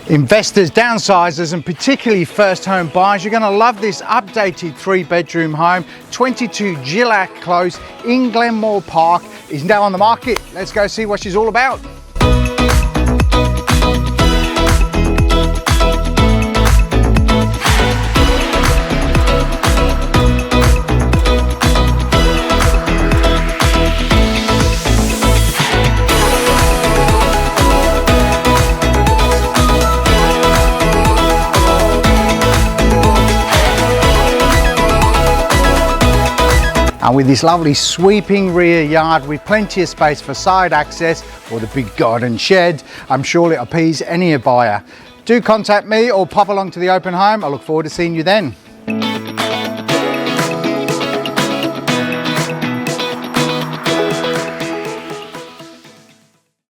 Investors, downsizers and particularly first home buyers, you're going to love this updated 3-bedroom home. 22 Jillak Close in Glenmore Park is now on the market. Let's go see what she's all about. And with this lovely sweeping rear yard with plenty of space for side access or the big garden shed, I'm sure it'll appease any buyer. Do contact me or pop along to the open home. I look forward to seeing you then.